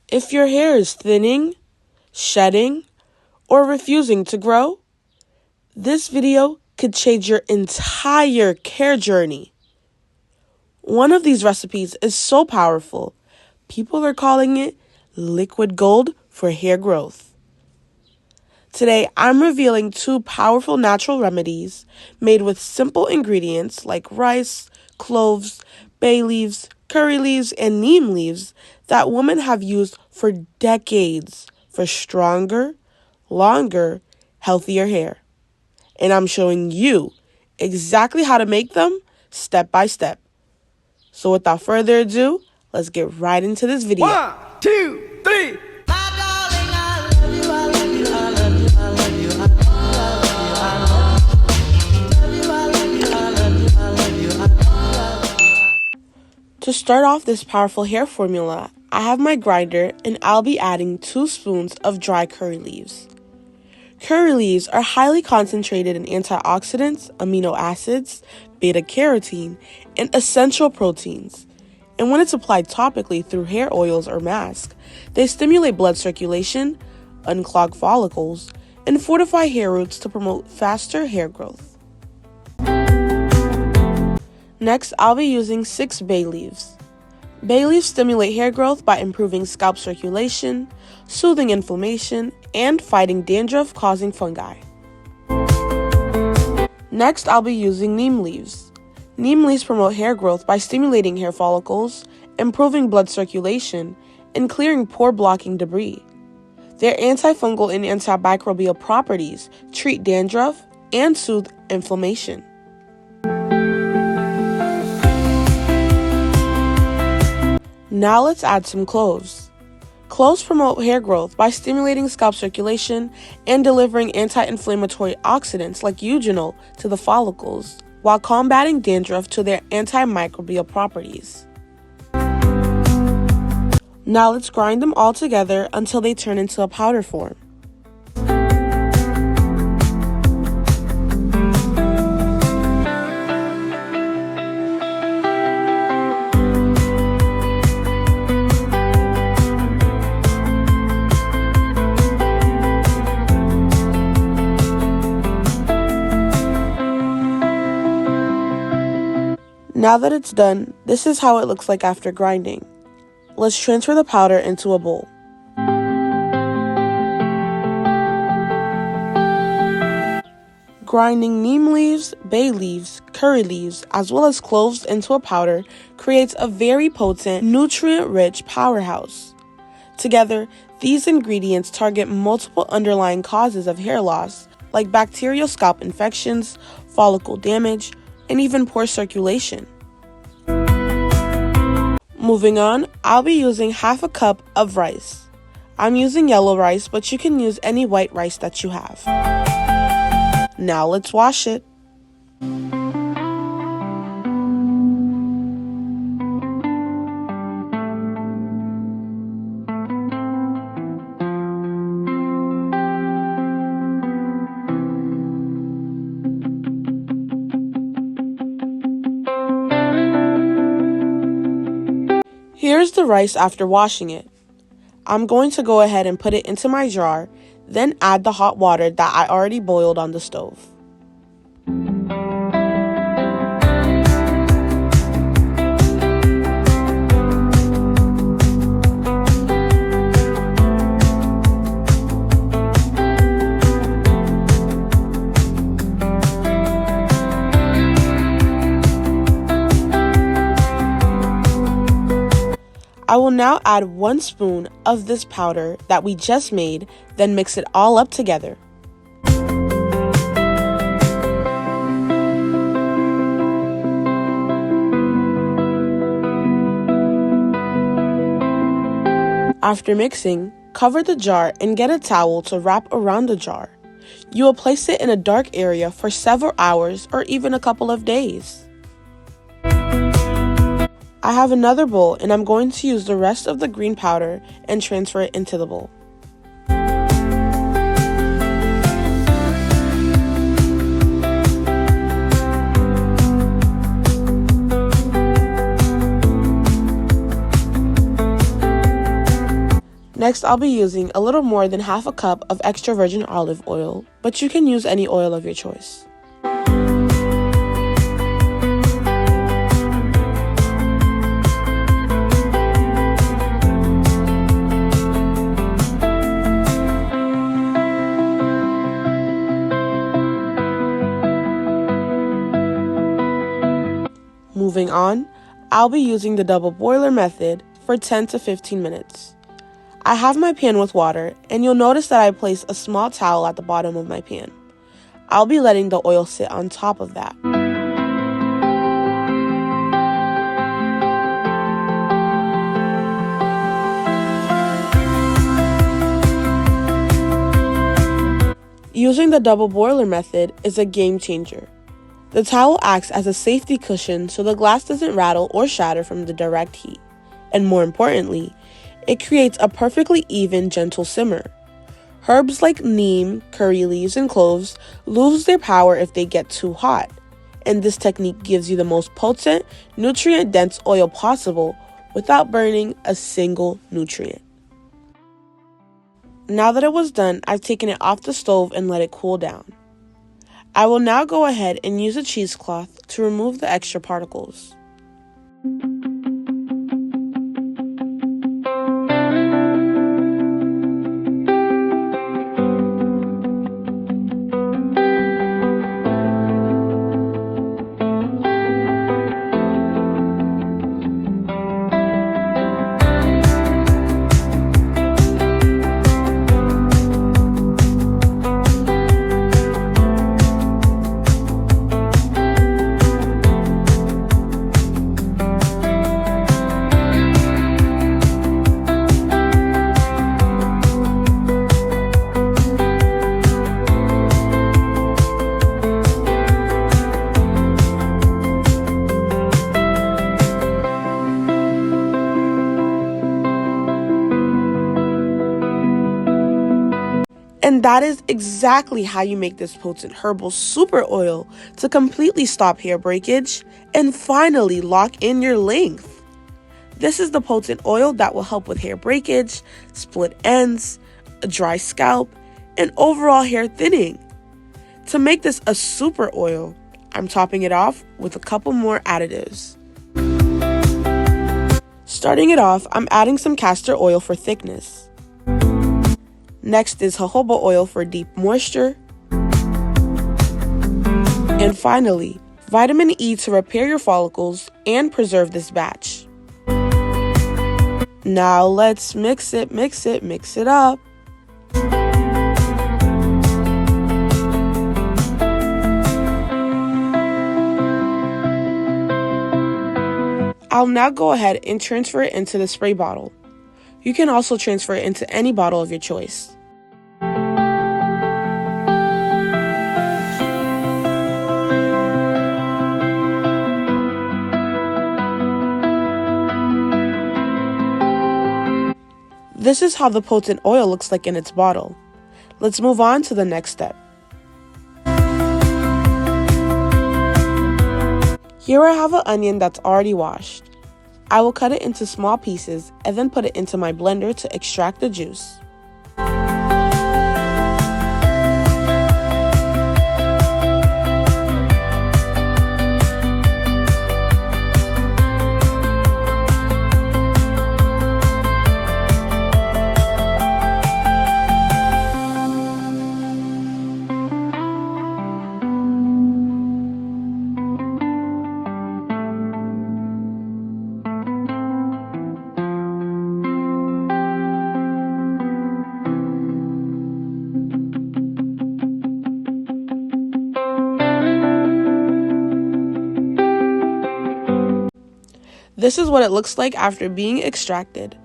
If your hair is thinning, shedding, or refusing to grow, this video could change your entire care journey. One of these recipes is so powerful, people are calling it liquid gold for hair growth. Today, I'm revealing 2 powerful natural remedies made with simple ingredients like rice, cloves, bay leaves, curry leaves, and neem leaves that women have used for decades for stronger, longer, healthier hair. And I'm showing you exactly how to make them step by step. So without further ado, let's get right into this video. 1, 2, 3. To start off this powerful hair formula, I have my grinder and I'll be adding 2 spoons of dry curry leaves. Curry leaves are highly concentrated in antioxidants, amino acids, beta-carotene, and essential proteins. And when it's applied topically through hair oils or mask, they stimulate blood circulation, unclog follicles, and fortify hair roots to promote faster hair growth. Next, I'll be using 6 bay leaves. Bay leaves stimulate hair growth by improving scalp circulation, soothing inflammation, and fighting dandruff-causing fungi. Next, I'll be using neem leaves. Neem leaves promote hair growth by stimulating hair follicles, improving blood circulation, and clearing pore-blocking debris. Their antifungal and antimicrobial properties treat dandruff and soothe inflammation. Now let's add some cloves. Cloves promote hair growth by stimulating scalp circulation and delivering anti-inflammatory oxidants like eugenol to the follicles, while combating dandruff to their antimicrobial properties. Now let's grind them all together until they turn into a powder form. Now that it's done, this is how it looks like after grinding. Let's transfer the powder into a bowl. Grinding neem leaves, bay leaves, curry leaves, as well as cloves into a powder creates a very potent, nutrient-rich powerhouse. Together, these ingredients target multiple underlying causes of hair loss, like bacterial scalp infections, follicle damage, and even poor circulation. Moving on, I'll be using half a cup of rice. I'm using yellow rice, but you can use any white rice that you have. Now let's wash it. Here's the rice after washing it. I'm going to go ahead and put it into my jar, then add the hot water that I already boiled on the stove. I will now add 1 spoon of this powder that we just made, then mix it all up together. After mixing, cover the jar and get a towel to wrap around the jar. You will place it in a dark area for several hours or even a couple of days. I have another bowl and I'm going to use the rest of the green powder and transfer it into the bowl. Next, I'll be using a little more than half a cup of extra virgin olive oil, but you can use any oil of your choice. Moving on, I'll be using the double boiler method for 10 to 15 minutes. I have my pan with water, and you'll notice that I place a small towel at the bottom of my pan. I'll be letting the oil sit on top of that. Using the double boiler method is a game changer. The towel acts as a safety cushion so the glass doesn't rattle or shatter from the direct heat. And more importantly, it creates a perfectly even, gentle simmer. Herbs like neem, curry leaves, and cloves lose their power if they get too hot. And this technique gives you the most potent, nutrient-dense oil possible without burning a single nutrient. Now that it was done, I've taken it off the stove and let it cool down. I will now go ahead and use a cheesecloth to remove the extra particles. And that is exactly how you make this potent herbal super oil to completely stop hair breakage and finally lock in your length. This is the potent oil that will help with hair breakage, split ends, a dry scalp, and overall hair thinning. To make this a super oil, I'm topping it off with a couple more additives. Starting it off, I'm adding some castor oil for thickness. Next is jojoba oil for deep moisture. And finally, vitamin E to repair your follicles and preserve this batch. Now let's mix it up. I'll now go ahead and transfer it into the spray bottle. You can also transfer it into any bottle of your choice. This is how the potent oil looks like in its bottle. Let's move on to the next step. Here I have an onion that's already washed. I will cut it into small pieces and then put it into my blender to extract the juice. This is what it looks like after being extracted.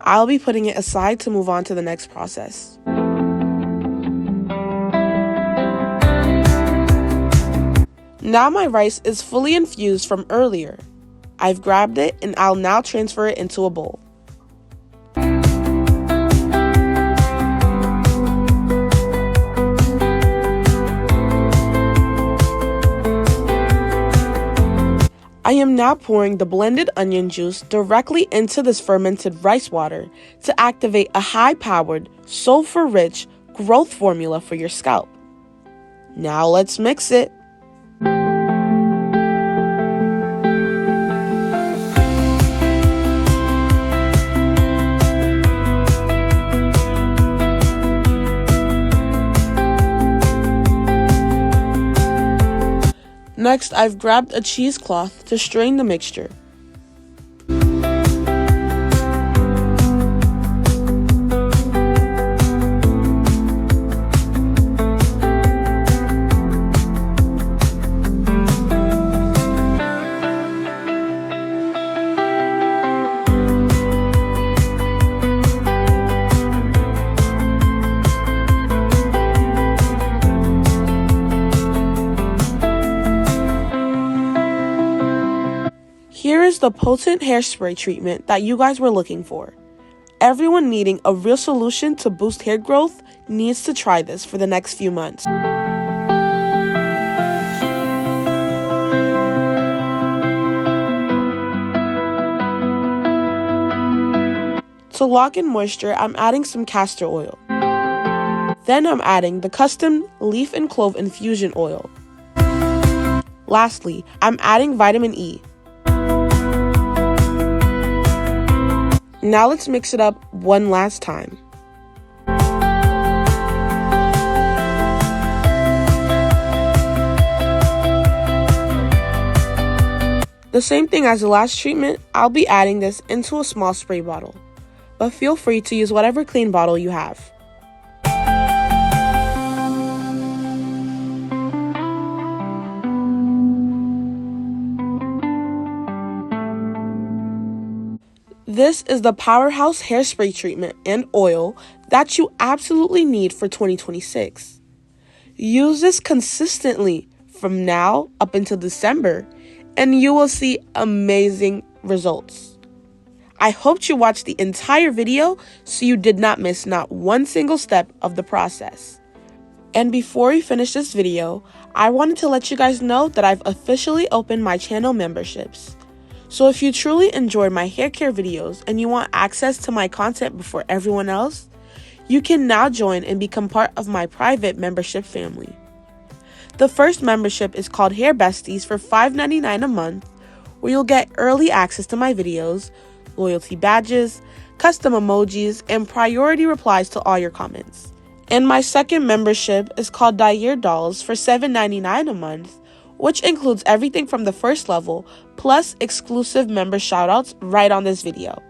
I'll be putting it aside to move on to the next process. Now my rice is fully infused from earlier. I've grabbed it and I'll now transfer it into a bowl. I am now pouring the blended onion juice directly into this fermented rice water to activate a high-powered, sulfur-rich growth formula for your scalp. Now let's mix it. Next, I've grabbed a cheesecloth to strain the mixture. Here is the potent hairspray treatment that you guys were looking for. Everyone needing a real solution to boost hair growth needs to try this for the next few months. To lock in moisture, I'm adding some castor oil. Then I'm adding the custom leaf and clove infusion oil. Lastly, I'm adding vitamin E. Now let's mix it up one last time. The same thing as the last treatment, I'll be adding this into a small spray bottle, but feel free to use whatever clean bottle you have. This is the powerhouse hairspray treatment and oil that you absolutely need for 2026. Use this consistently from now up until December, and you will see amazing results. I hope you watched the entire video so you did not miss not one single step of the process. And before we finish this video, I wanted to let you guys know that I've officially opened my channel memberships. So if you truly enjoyed my hair care videos and you want access to my content before everyone else, you can now join and become part of my private membership family. The first membership is called Hair Besties for $5.99 a month, where you'll get early access to my videos, loyalty badges, custom emojis, and priority replies to all your comments. And my second membership is called Dyer Dolls for $7.99 a month, which includes everything from the first level, plus exclusive member shoutouts right on this video.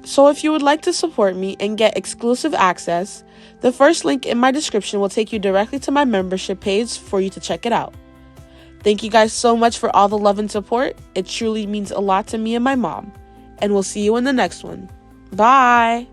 So if you would like to support me and get exclusive access, the first link in my description will take you directly to my membership page for you to check it out. Thank you guys so much for all the love and support. It truly means a lot to me and my mom. And we'll see you in the next one. Bye!